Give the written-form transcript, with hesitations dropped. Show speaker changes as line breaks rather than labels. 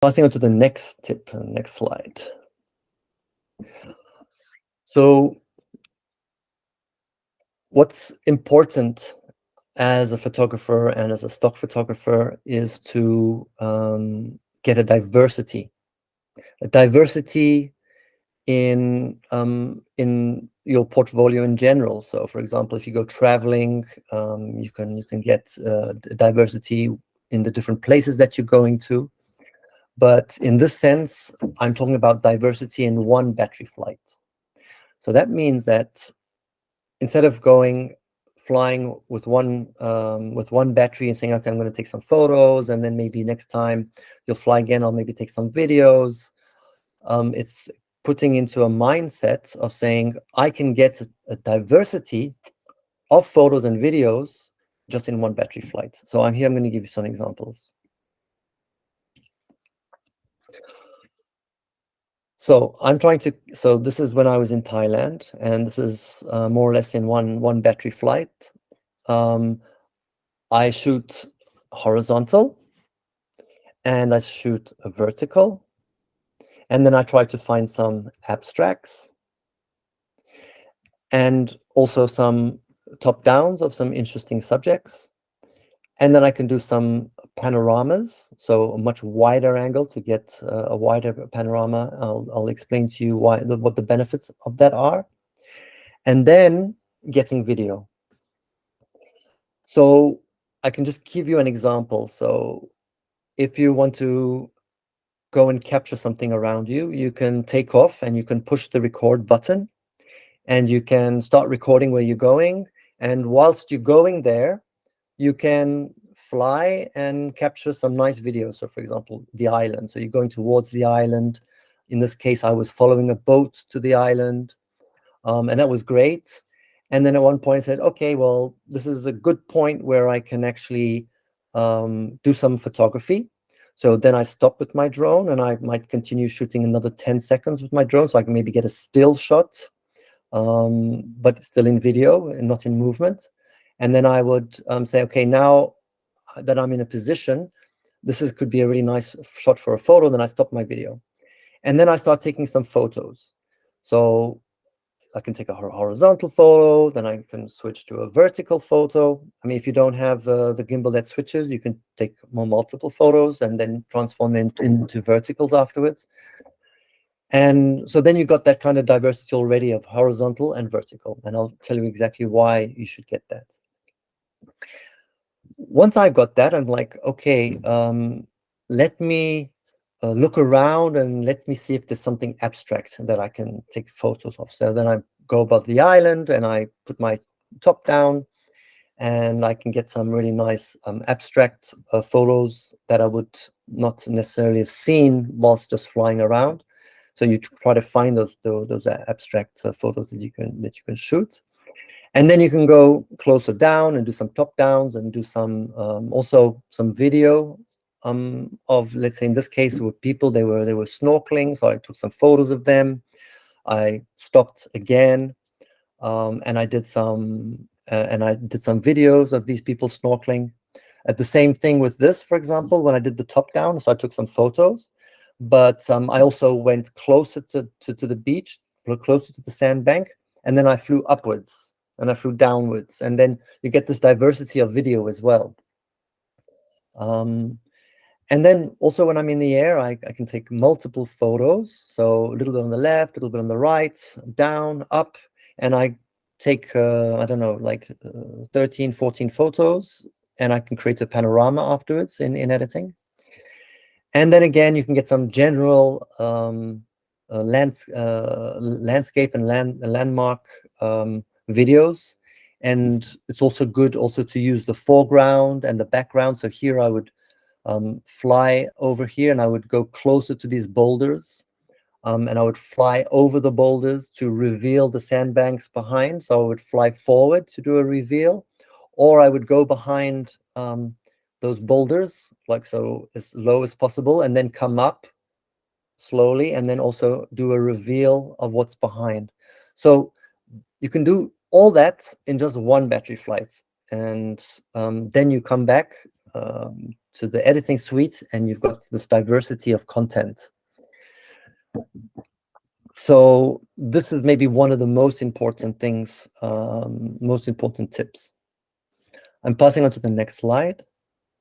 Passing on to the next tip, next slide. So what's important as a photographer and as a stock photographer is to get a diversity in your portfolio in general. So, for example, if you go traveling, you can get diversity in the different places that you're going to. But in this sense, I'm talking about diversity in one battery flight. So that means that instead of flying with one battery and saying, okay, I'm going to take some photos, and then maybe next time you'll fly again, I'll maybe take some videos. It's putting into a mindset of saying, I can get a diversity of photos and videos just in one battery flight. So I'm going to give you some examples. So this is when I was in Thailand, and this is more or less in one battery flight. I shoot horizontal, and I shoot a vertical, and then I try to find some abstracts, and also some top downs of some interesting subjects. And then I can do some panoramas, so a much wider angle to get a wider panorama. I'll explain to you what the benefits of that are. And then getting video. So I can just give you an example. So if you want to go and capture something around you, you can take off and you can push the record button, and you can start recording where you're going. And whilst you're going there, you can fly and capture some nice videos. So, for example, the island. So you're going towards the island. In this case, I was following a boat to the island, and that was great. And then at one point I said, okay, well, this is a good point where I can actually do some photography. So then I stop with my drone, and I might continue shooting another 10 seconds with my drone, so I can maybe get a still shot, but still in video and not in movement. And then I would say, okay, now that I'm in a position, could be a really nice shot for a photo. Then I stop my video, and then I start taking some photos. So I can take a horizontal photo, then I can switch to a vertical photo. I mean, if you don't have the gimbal that switches, you can take multiple photos and then transform into verticals afterwards. And so then you've got that kind of diversity already of horizontal and vertical. And I'll tell you exactly why you should get that. Once I've got that, I'm like, okay, let me look around and let me see if there's something abstract that I can take photos of. So then I go above the island and I put my top down, and I can get some really nice abstract photos that I would not necessarily have seen whilst just flying around. So you try to find those abstract photos that you can shoot. And then you can go closer down and do some top downs and do some also some video of, let's say in this case with people, they were snorkeling, so I took some photos of them. I stopped again, and I did some videos of these people snorkeling. At the same thing with this, for example, when I did the top down, so I took some photos, but I also went closer to the beach, closer to the sandbank, and then I flew upwards and I flew downwards, and then you get this diversity of video as well. And then also when I'm in the air, I can take multiple photos. So a little bit on the left, a little bit on the right, down, up, and I take, I don't know, like 13, 14 photos, and I can create a panorama afterwards in editing. And then again, you can get some general landscape and landmark videos. And it's also good to use the foreground and the background. So here I would fly over here, and I would go closer to these boulders, and I would fly over the boulders to reveal the sandbanks behind. So I would fly forward to do a reveal, or I would go behind those boulders, like so, as low as possible, and then come up slowly, and then also do a reveal of what's behind. So you can do all that in just one battery flight. And then you come back to the editing suite, and you've got this diversity of content. So this is maybe one of the most important things, most important tips. I'm passing on to the next slide.